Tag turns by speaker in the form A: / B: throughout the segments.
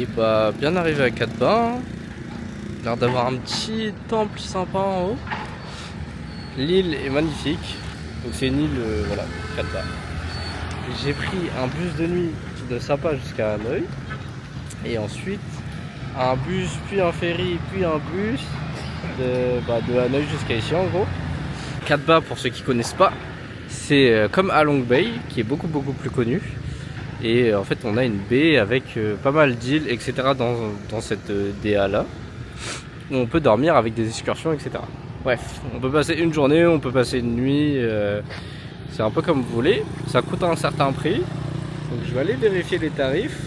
A: Et bah bien arrivé à Quatre-Bains, l'air d'avoir un petit temple sympa en haut. L'île est magnifique, donc c'est une île, voilà, Quatre-Bains. J'ai pris un bus de nuit de Sapa jusqu'à Hanoï, et ensuite un bus, puis un ferry, puis un bus de Hanoï jusqu'à ici en gros. Quatre-Bains, pour ceux qui connaissent pas, c'est comme Halong Bay, qui est beaucoup plus connu. Et en fait on a une baie avec pas mal d'îles, etc. dans cette DA là, où on peut dormir avec des excursions, etc. Bref, on peut passer une journée, on peut passer une nuit, c'est un peu comme vous voulez. Ça coûte un certain prix, donc je vais aller vérifier les tarifs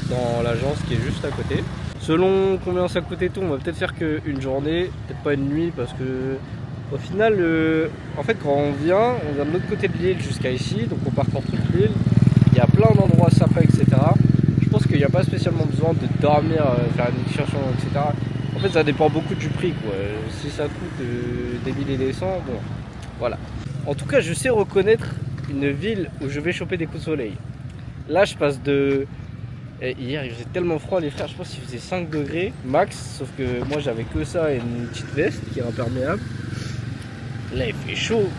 A: dans l'agence qui est juste à côté. Selon combien ça coûte et tout, on va peut-être faire qu'une journée, peut-être pas une nuit, parce que au final, en fait quand on vient de l'autre côté de l'île jusqu'à ici, donc on part pour toute l'île. Il y a plein d'endroits sympas, etc. Je pense qu'il n'y a pas spécialement besoin de dormir, faire une excursion, etc. En fait, ça dépend beaucoup du prix, quoi. Si ça coûte des milliers et des cents, bon, voilà. En tout cas, je sais reconnaître une ville où je vais choper des coups de soleil. Là, je passe de... Hier, il faisait tellement froid, les frères, je pense qu'il faisait 5 degrés max, sauf que moi, j'avais que ça et une petite veste qui est imperméable. Là, il fait chaud.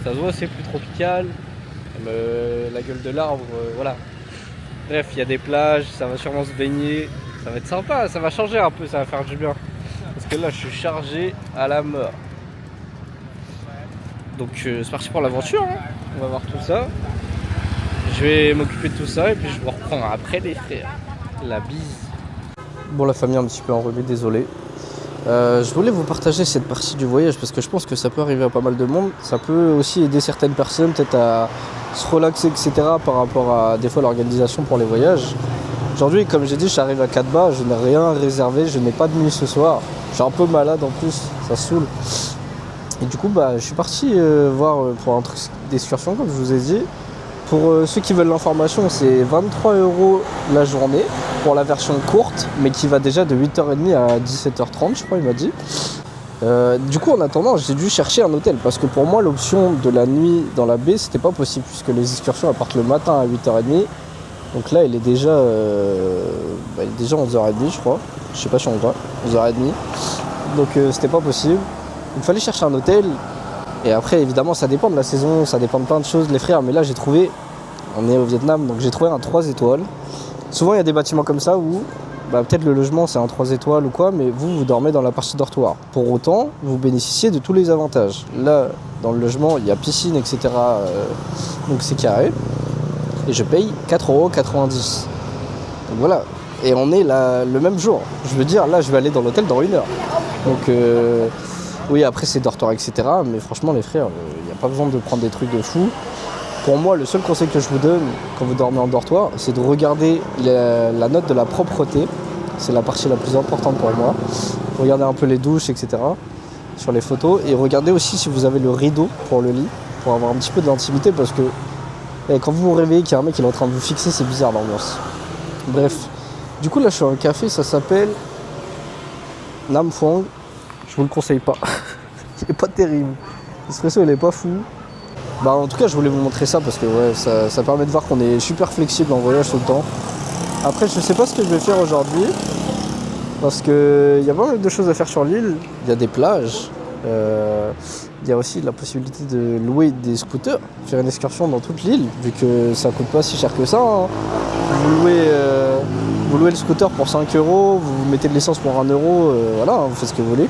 A: Ça se voit, c'est plus tropical. La gueule de l'arbre, voilà. Bref, il y a des plages, ça va sûrement se baigner, ça va être sympa, ça va changer un peu, ça va faire du bien. Parce que là, je suis chargé à la mort. Donc c'est parti pour l'aventure, hein. On va voir tout ça. Je vais m'occuper de tout ça et puis je vous reprends après les frères. La bise. Bon, la famille un petit peu enrhumée, désolé. Je voulais vous partager cette partie du voyage parce que je pense que ça peut arriver à pas mal de monde. Ça peut aussi aider certaines personnes peut-être à se relaxer, etc. par rapport à des fois l'organisation pour les voyages. Aujourd'hui, comme j'ai dit, je suis arrivé à Quatre-Bains, je n'ai rien réservé, je n'ai pas de nuit ce soir. Je suis un peu malade en plus, ça saoule. Et du coup, je suis parti voir pour un truc d'excursion, comme je vous ai dit. Pour ceux qui veulent l'information, c'est 23 € la journée pour la version courte, mais qui va déjà de 8h30 à 17h30, je crois, il m'a dit. Du coup, en attendant, j'ai dû chercher un hôtel parce que pour moi, l'option de la nuit dans la baie, c'était pas possible puisque les excursions elles partent le matin à 8h30. Donc là, il est déjà 11h30, je crois. Je sais pas si on voit, 11h30. Donc c'était pas possible. Il fallait chercher un hôtel. Et après, évidemment, ça dépend de la saison, ça dépend de plein de choses, les frères. Mais là, j'ai trouvé, on est au Vietnam, donc j'ai trouvé un 3 étoiles. Souvent, il y a des bâtiments comme ça où peut-être le logement, c'est un 3 étoiles ou quoi, mais vous dormez dans la partie dortoir. Pour autant, vous bénéficiez de tous les avantages. Là, dans le logement, il y a piscine, etc. Donc c'est carré. Et je paye 4,90 €. Donc voilà. Et on est là le même jour. Je veux dire, là, je vais aller dans l'hôtel dans 1 heure. Donc... oui, après c'est dortoir, etc. Mais franchement, les frères, il n'y a pas besoin de prendre des trucs de fou. Pour moi, le seul conseil que je vous donne quand vous dormez en dortoir, c'est de regarder la note de la propreté. C'est la partie la plus importante pour moi. Regardez un peu les douches, etc. sur les photos. Et regardez aussi si vous avez le rideau pour le lit, pour avoir un petit peu d'intimité. Parce que quand vous vous réveillez qu'il y a un mec qui est en train de vous fixer, c'est bizarre l'ambiance. Bref. Du coup, là, je suis à un café, ça s'appelle Nam Phuong. Je vous le conseille pas. Il est pas terrible. L'espresso il est pas fou. En tout cas je voulais vous montrer ça parce que ouais, ça permet de voir qu'on est super flexible en voyage tout le temps. Après je sais pas ce que je vais faire aujourd'hui. Parce que il y a pas mal de choses à faire sur l'île. Il y a des plages. Il y a aussi la possibilité de louer des scooters, faire une excursion dans toute l'île, vu que ça coûte pas si cher que ça, hein. Vous louez le scooter pour 5 €, vous mettez de l'essence pour 1 €, voilà, vous faites ce que vous voulez.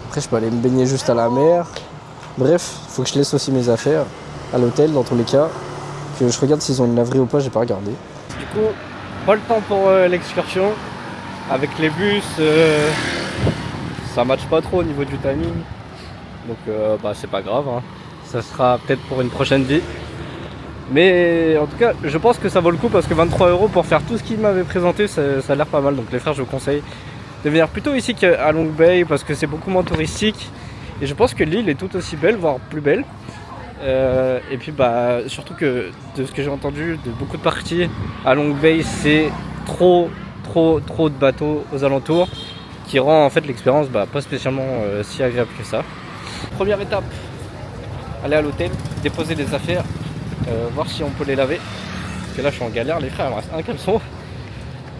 A: Après, je peux aller me baigner juste à la mer. Bref, il faut que je laisse aussi mes affaires à l'hôtel, dans tous les cas. Que je regarde s'ils ont une laverie ou pas, j'ai pas regardé. Du coup, pas le temps pour l'excursion. Avec les bus, ça matche pas trop au niveau du timing. Donc, c'est pas grave, hein. Ça sera peut-être pour une prochaine vie. Mais en tout cas, je pense que ça vaut le coup parce que 23 € pour faire tout ce qu'il m'avait présenté, ça a l'air pas mal. Donc les frères, je vous conseille de venir plutôt ici qu'à Long Bay parce que c'est beaucoup moins touristique. Et je pense que l'île est tout aussi belle, voire plus belle. Et puis surtout que de ce que j'ai entendu de beaucoup de parties à Long Bay, c'est trop de bateaux aux alentours qui rend en fait l'expérience pas spécialement si agréable que ça. Première étape, aller à l'hôtel, déposer des affaires, voir si on peut les laver. Parce que là je suis en galère, les frères, il me reste un caleçon.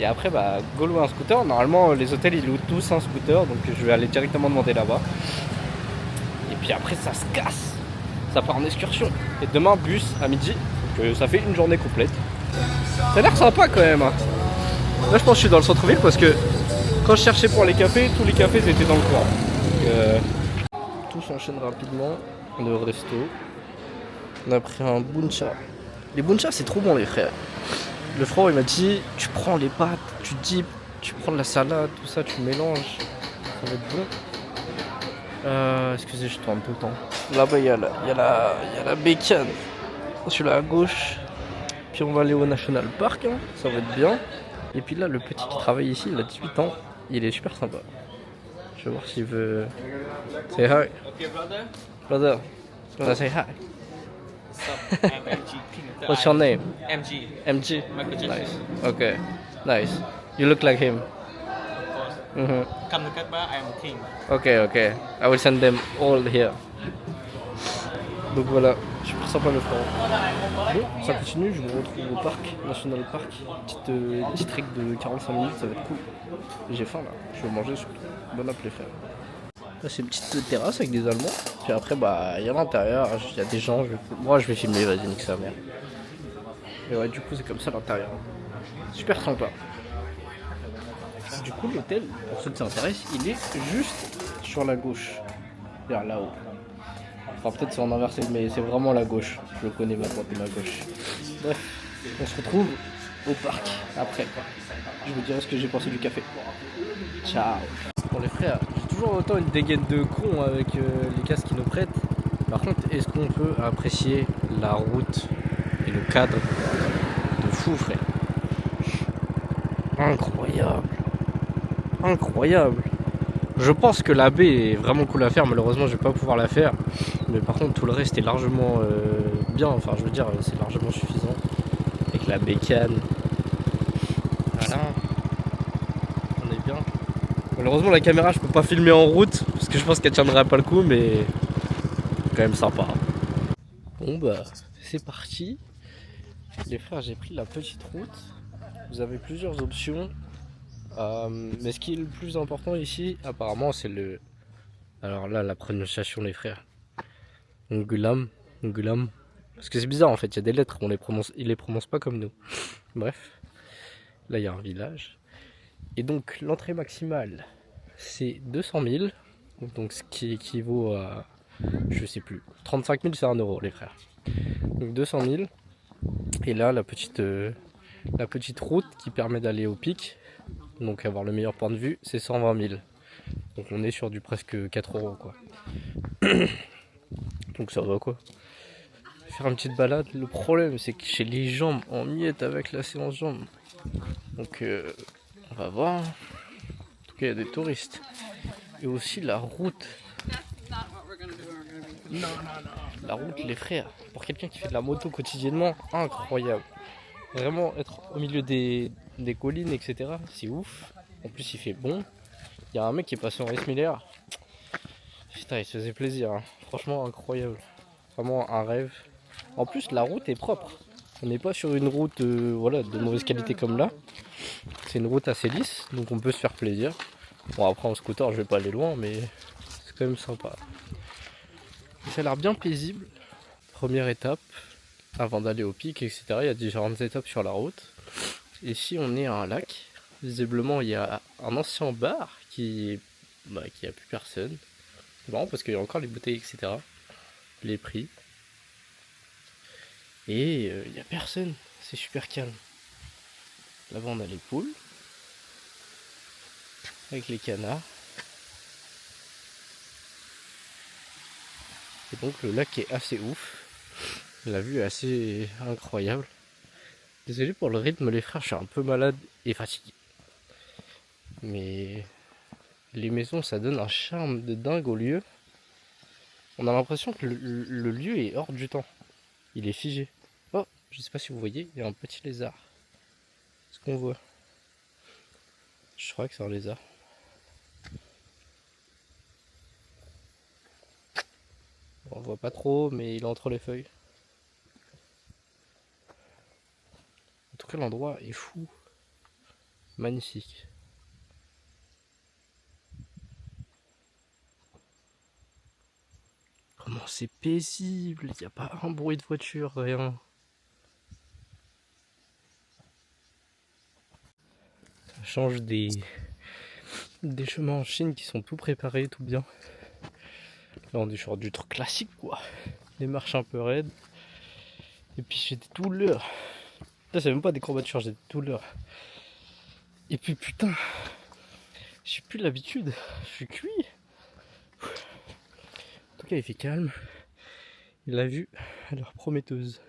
A: Et après, bah, go louer un scooter. Normalement, les hôtels ils louent tous un scooter, donc je vais aller directement demander là-bas. Et puis après, ça se casse. Ça part en excursion. Et demain, bus à midi. Donc ça fait une journée complète. Ça a l'air sympa quand même. Hein. Là, je pense que je suis dans le centre-ville parce que quand je cherchais pour les cafés, tous les cafés étaient dans le coin. Tout s'enchaîne rapidement. On est au resto. On a pris un buncha. Les buncha, c'est trop bon, les frères. Le frère, il m'a dit tu prends les pâtes, tu dips, tu prends de la salade, tout ça, tu mélanges. Ça va être bon. Excusez, je tourne tout le temps. Là-bas, il y a la bacon. Celui-là à gauche. Puis on va aller au National Park, hein. Ça va être bien. Et puis là, le petit qui travaille ici, il a 18 ans. Il est super sympa. Je vais voir s'il veut. Say hi.
B: Okay, brother.
A: Brother. Wanna say hi?
B: What's up? I'm MG King.
A: What's your name?
B: MG.
A: MG.
B: Michael Jackson.
A: Nice. Okay. Nice. You look like him.
B: Of course.
A: Mhm.
B: Come to Katba, I'm King.
A: Okay, okay. I will send them all here. Donc voilà, super sympa le frère. Bon, ça continue, je me retrouve au parc, National Park. Petite trek de 45 minutes, ça va être cool. J'ai faim là, je vais manger surtout. Bon appétit frère. Là c'est une petite terrasse avec des Allemands. Puis après bah il y a l'intérieur, il y a des gens, moi je vais filmer, vas-y nique sa mère. Et ouais du coup c'est comme ça l'intérieur. Super sympa. Du coup l'hôtel, pour ceux qui s'intéressent, il est juste sur la gauche. Vers là-haut. Enfin peut-être c'est en inversé mais c'est vraiment la gauche. Je le connais ma droite et ma gauche. Bref, on se retrouve au parc après. Je vous dirai ce que j'ai pensé du café. Ciao. Bon les frères, j'ai toujours autant une dégaine de con avec les casques qu'ils nous prêtent. Par contre, est-ce qu'on peut apprécier la route et le cadre de fou frère? Incroyable. Incroyable. Je pense que la baie est vraiment cool à faire, malheureusement je vais pas pouvoir la faire. Mais par contre tout le reste est largement bien, enfin je veux dire c'est largement suffisant. Avec la bécane. Voilà. On est bien. Malheureusement la caméra je peux pas filmer en route, parce que je pense qu'elle tiendrait pas le coup, mais quand même sympa. Bon bah c'est parti. Les frères j'ai pris la petite route. Vous avez plusieurs options. Mais ce qui est le plus important ici, apparemment, c'est le. Alors là, la prononciation, les frères. Ngulam. Ngulam. Parce que c'est bizarre en fait, il y a des lettres, ils les prononcent pas comme nous. Bref. Là, il y a un village. Et donc, l'entrée maximale, c'est 200 000. Donc, ce qui équivaut à. Je sais plus. 35 000, c'est 1 euro, les frères. Donc, 200 000. Et là, la petite route qui permet d'aller au pic. Donc avoir le meilleur point de vue, c'est 120 000. Donc on est sur du presque 4 euros quoi. Donc ça va quoi. Faire une petite balade. Le problème c'est que j'ai les jambes en miettes avec la séance jambes. Donc on va voir. En tout cas il y a des touristes. Et aussi la route. La route les frères. Pour quelqu'un qui fait de la moto quotidiennement, incroyable. Vraiment être au milieu des collines etc. C'est ouf. En plus il fait bon. Il y a un mec qui est passé en race Miller. Putain il se faisait plaisir. Hein. Franchement incroyable. Vraiment un rêve. En plus la route est propre. On n'est pas sur une route voilà, de mauvaise qualité comme là. C'est une route assez lisse. Donc on peut se faire plaisir. Bon après en scooter je vais pas aller loin mais c'est quand même sympa. Et ça a l'air bien paisible. Première étape. Avant d'aller au pic etc. Il y a différentes étapes sur la route. Ici on est à un lac. Visiblement il y a un ancien bar qui a plus personne. C'est marrant parce qu'il y a encore les bouteilles etc. Les prix. Et il n'y a personne. C'est super calme. Là-bas on a les poules. Avec les canards. Et donc le lac est assez ouf. La vue est assez incroyable. Désolé pour le rythme les frères, je suis un peu malade et fatigué. Mais les maisons ça donne un charme de dingue au lieu. On a l'impression que le lieu est hors du temps. Il est figé. Oh, je sais pas si vous voyez, il y a un petit lézard. Ce qu'on voit. Je crois que c'est un lézard. On voit pas trop, mais il est entre les feuilles. En tout cas, l'endroit est fou. Magnifique. Comment c'est paisible, il n'y a pas un bruit de voiture, rien. Ça change des chemins en Chine qui sont tout préparés, tout bien. Là on est sur du truc classique quoi. Les marches un peu raides. Et puis j'ai des douleurs. Là c'est même pas des courbatures, j'ai des douleurs. Et puis putain, j'ai plus l'habitude, je suis cuit. En tout cas il fait calme. La vue a l'air prometteuse.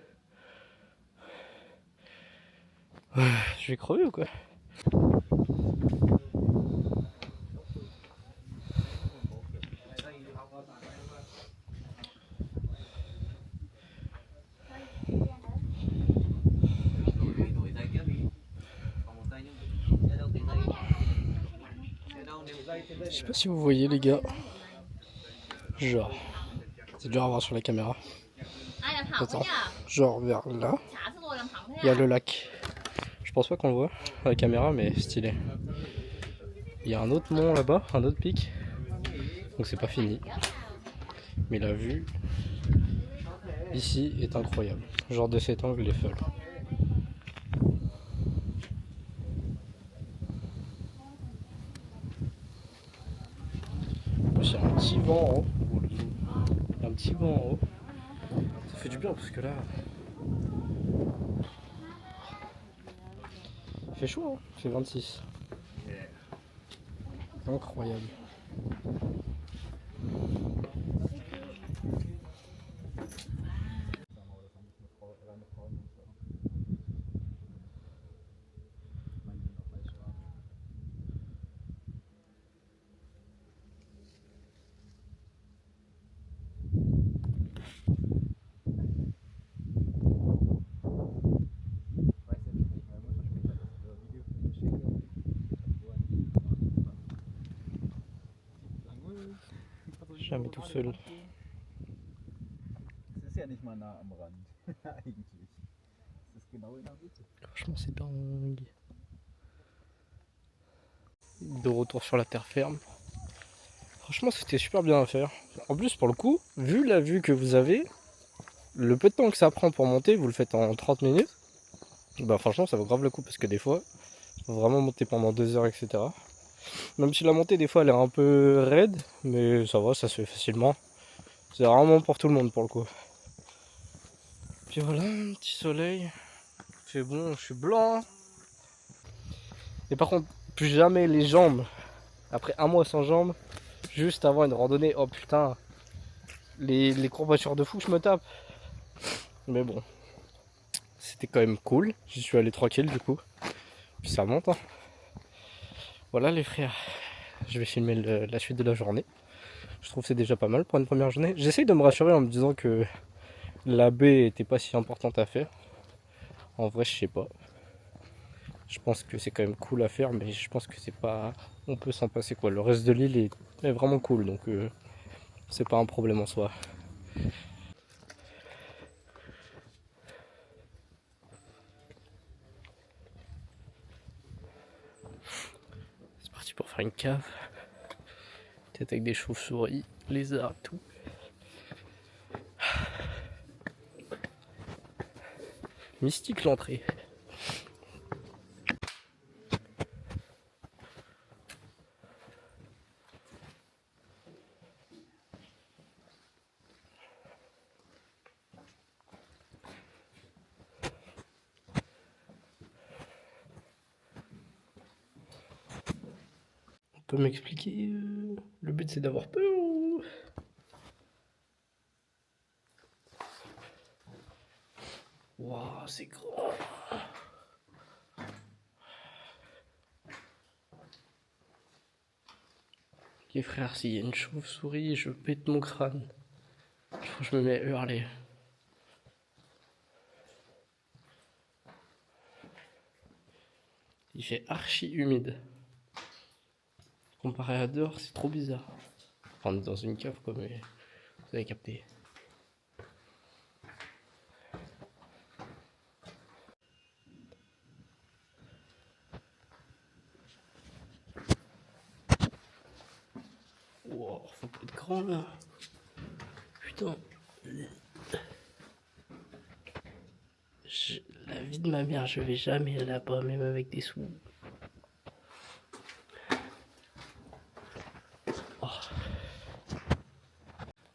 A: Je vais crever ou quoi? Je sais pas si vous voyez les gars. Genre, c'est dur à voir sur la caméra. Attends, genre vers là, il y a le lac. Je pense pas qu'on le voit à la caméra, mais stylé. Il y a un autre mont là-bas, un autre pic. Donc c'est pas fini. Mais la vue ici est incroyable. Genre de cet angle, il est folle. Il y a un petit vent en haut. Il y a un petit vent en haut. Ça fait du bien parce que là, il fait chaud, hein, il fait 26. Incroyable. Jamais tout seul.
C: Es ist ja nicht mal nah am Rand, eigentlich. Es ist genau in der Mitte.
A: Franchement, c'est dingue. De retour sur la terre ferme. Franchement, c'était super bien à faire. En plus, pour le coup, vu la vue que vous avez, le peu de temps que ça prend pour monter, vous le faites en 30 minutes. Bah, franchement, ça vaut grave le coup parce que des fois, il faut vraiment monter pendant 2 heures, etc. Même si la montée, des fois, elle est un peu raide, mais ça va, ça se fait facilement. C'est vraiment pour tout le monde pour le coup. Puis voilà, un petit soleil. Il fait bon, je suis blanc. Et par contre, plus jamais les jambes. Après un mois sans jambes, juste avant une randonnée, oh putain, les courbatures de fou que je me tape. Mais bon, c'était quand même cool. J'y suis allé tranquille du coup. Puis ça monte. Hein. Voilà les frères, je vais filmer la suite de la journée. Je trouve que c'est déjà pas mal pour une première journée. J'essaye de me rassurer en me disant que la baie était pas si importante à faire. En vrai, je sais pas. Je pense que c'est quand même cool à faire, mais je pense que c'est pas. On peut s'en passer quoi. Le reste de l'île est vraiment cool, donc c'est pas un problème en soi. C'est parti pour faire une cave. Peut-être avec des chauves-souris, lézards et tout. Mystique l'entrée. On peut m'expliquer le but c'est d'avoir peur ou... Waouh, c'est grand. Ok frère, s'il y a une chauve-souris, je pète mon crâne. Je me mets à hurler. Il fait archi humide. Comparé à dehors, c'est trop bizarre. Enfin, on est dans une cave quoi, mais vous avez capté. faut pas être grand là. Putain. La vie de ma mère, je vais jamais là-bas, même avec des sous. Oh.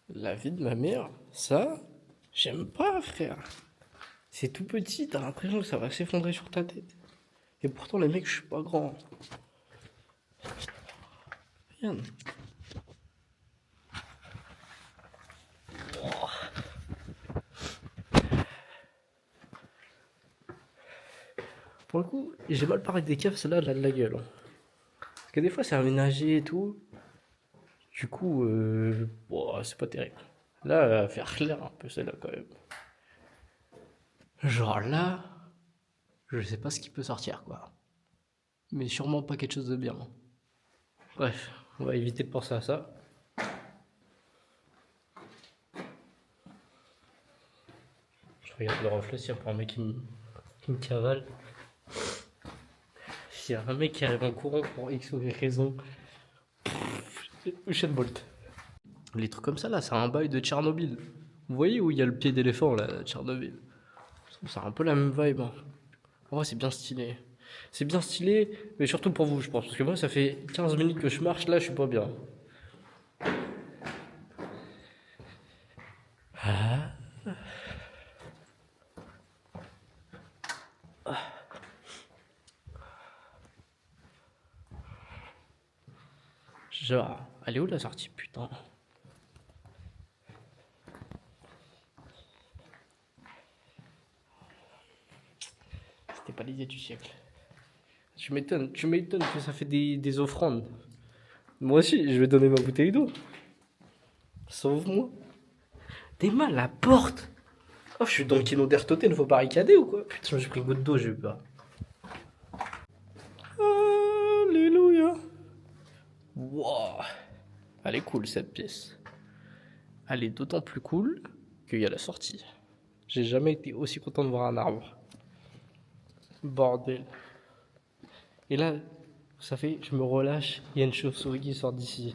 A: La vie de ma mère, ça, j'aime pas, frère. C'est tout petit, t'as l'impression que ça va s'effondrer sur ta tête. Et pourtant, les mecs, je suis pas grand. Regarde. Oh. Pour le coup, j'ai mal parlé des caves, celle-là, elle a de la gueule. Parce que des fois, c'est aménagé et tout. Du coup, bon, c'est pas terrible. Là, elle va faire clair un peu, celle-là, quand même. Genre là, je sais pas ce qui peut sortir, quoi. Mais sûrement pas quelque chose de bien. Bref, on va éviter de penser à ça. Je regarde le reflet s'il y a pas un mec qui me cavale. S'il y a un mec qui arrive en courant pour X ou Y raison, Usain Bolt. Les trucs comme ça là, c'est un bail de Tchernobyl. Vous voyez où il y a le pied d'éléphant là, à Tchernobyl? C'est un peu la même vibe. Hein. En vrai, c'est bien stylé. C'est bien stylé, mais surtout pour vous, je pense. Parce que moi, ça fait 15 minutes que je marche là, je suis pas bien. Ah. Genre, elle est où la sortie, putain? C'était pas l'idée du siècle. Tu m'étonnes que ça fait des offrandes. Moi aussi, je vais donner ma bouteille d'eau. Sauve-moi. T'es mal, la porte. Oh, je suis dans le kino d'Ertoten, faut barricader ou quoi? Putain, j'ai pris une goutte d'eau, j'ai eu peur. Alléluia. Wow. Elle est cool cette pièce. Elle est d'autant plus cool qu'il y a la sortie. J'ai jamais été aussi content de voir un arbre. Bordel. Et là, ça fait, je me relâche, il y a une chauve-souris qui sort d'ici.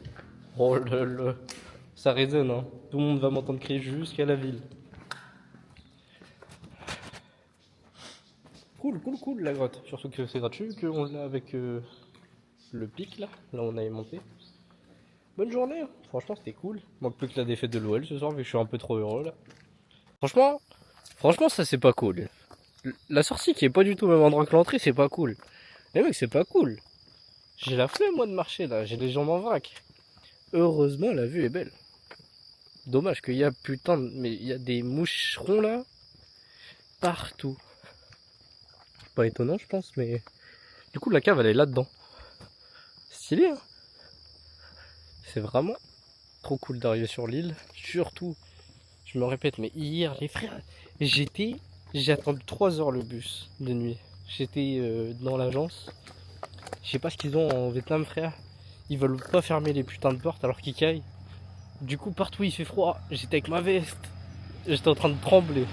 A: Oh là là. Ça résonne, hein. Tout le monde va m'entendre crier jusqu'à la ville. Cool la grotte. Surtout que c'est gratuit, qu'on l'a avec le pic là. Là on avait monté. Bonne journée, hein. Franchement c'était cool. Manque plus que la défaite de l'OL ce soir, vu que je suis un peu trop heureux là. Franchement ça c'est pas cool. La sortie qui est pas du tout au même endroit que l'entrée, c'est pas cool. Les mecs, c'est pas cool. J'ai la flemme moi de marcher là, j'ai les jambes en vrac. Heureusement la vue est belle. Dommage qu'il y a mais il y a des moucherons là partout. Pas étonnant je pense, mais du coup la cave elle est là-dedans. Stylé hein. C'est vraiment trop cool d'arriver sur l'île. Surtout, je me répète, mais hier les frères, j'ai attendu 3 heures le bus de nuit. J'étais dans l'agence. Je sais pas ce qu'ils ont en Vietnam frère. Ils veulent pas fermer les putains de portes alors qu'ils caillent. Du coup partout il fait froid. J'étais avec ma veste. J'étais en train de trembler.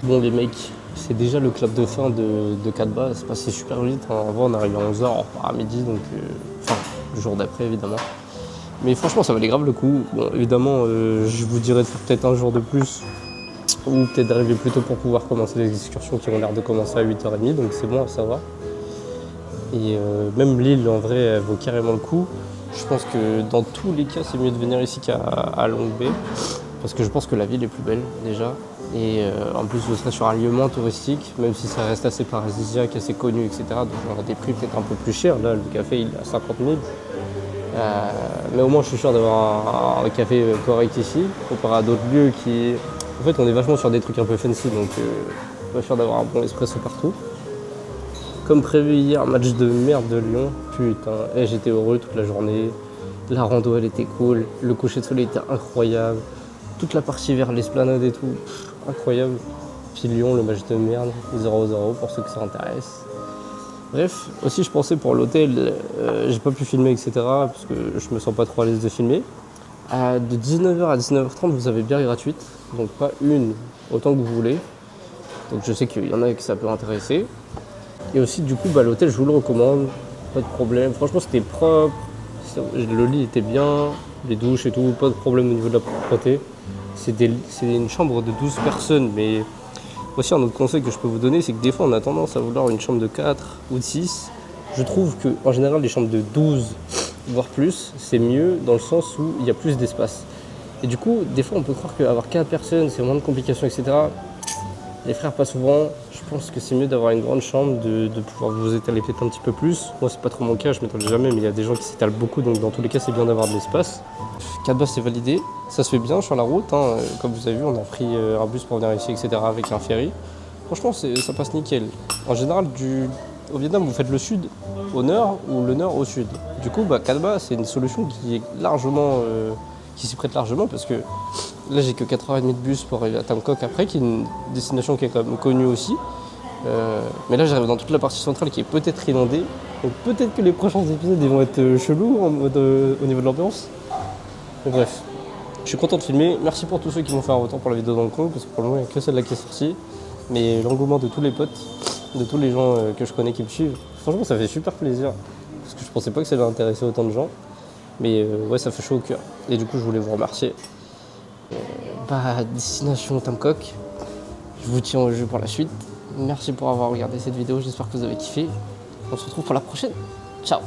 A: Bon les mecs, c'est déjà le club de fin de Katba, c'est passé super vite. Avant on arrive à 11h, on repart à midi, donc enfin le jour d'après évidemment. Mais franchement ça valait grave le coup. Bon évidemment je vous dirais de faire peut-être un jour de plus ou peut-être d'arriver plus tôt pour pouvoir commencer les excursions qui ont l'air de commencer à 8h30, donc c'est bon à savoir. Et même l'île en vrai elle vaut carrément le coup. Je pense que dans tous les cas c'est mieux de venir ici qu'à Long Bay. Parce que je pense que la ville est plus belle déjà. Et en plus vous serez sur un lieu moins touristique, même si ça reste assez paradisiaque, assez connu, etc. Donc on a des prix peut-être un peu plus chers. Là le café il est à 50 000. Mais au moins je suis sûr d'avoir un café correct ici, comparé à d'autres lieux qui... En fait on est vachement sur des trucs un peu fancy, donc pas sûr d'avoir un bon espresso partout. Comme prévu hier, match de merde de Lyon. Putain, j'étais heureux toute la journée. La rando elle était cool, le coucher de soleil était incroyable. Toute la partie vers l'esplanade et tout, incroyable. Puis Lyon, le match de merde, 0-0 pour ceux que ça intéresse. Bref, aussi je pensais pour l'hôtel, j'ai pas pu filmer etc. parce que je me sens pas trop à l'aise de filmer. De 19h à 19h30 vous avez bière gratuite, donc pas une, autant que vous voulez. Donc je sais qu'il y en a qui ça peut intéresser. Et aussi du coup l'hôtel je vous le recommande, pas de problème. Franchement c'était propre, le lit était bien, les douches et tout, pas de problème au niveau de la propreté. C'est une chambre de 12 personnes, mais aussi un autre conseil que je peux vous donner, c'est que des fois on a tendance à vouloir une chambre de 4 ou de 6. Je trouve qu'en général les chambres de 12, voire plus, c'est mieux dans le sens où il y a plus d'espace. Et du coup, des fois on peut croire qu'avoir 4 personnes, c'est moins de complications, etc. Les frères, pas souvent. Je pense que c'est mieux d'avoir une grande chambre, de pouvoir vous étaler peut-être un petit peu plus. Moi, c'est pas trop mon cas, je m'étale jamais, mais il y a des gens qui s'étalent beaucoup, donc dans tous les cas, c'est bien d'avoir de l'espace. Katba, c'est validé. Ça se fait bien sur la route. Hein. Comme vous avez vu, on a pris un bus pour venir ici, etc., avec un ferry. Franchement, ça passe nickel. En général, au Vietnam, vous faites le sud au nord ou le nord au sud. Du coup, Katba, c'est une solution qui est largement... qui s'y prête largement parce que là j'ai que 4h30 de bus pour arriver à Tam Coc après, qui est une destination qui est quand même connue aussi. Mais là j'arrive dans toute la partie centrale qui est peut-être inondée. Donc peut-être que les prochains épisodes ils vont être chelous en mode, au niveau de l'ambiance. Mais bref, je suis content de filmer. Merci pour tous ceux qui m'ont fait un retour pour la vidéo dans le coin, parce que pour le moment il n'y a que celle-là qui est sortie. Mais l'engouement de tous les potes, de tous les gens que je connais qui me suivent, franchement ça fait super plaisir. Parce que je pensais pas que ça allait intéresser autant de gens. Mais ouais, ça fait chaud au cœur. Et du coup, je voulais vous remercier. Destination Tam Coc. Je vous tiens au jeu pour la suite. Merci pour avoir regardé cette vidéo. J'espère que vous avez kiffé. On se retrouve pour la prochaine. Ciao.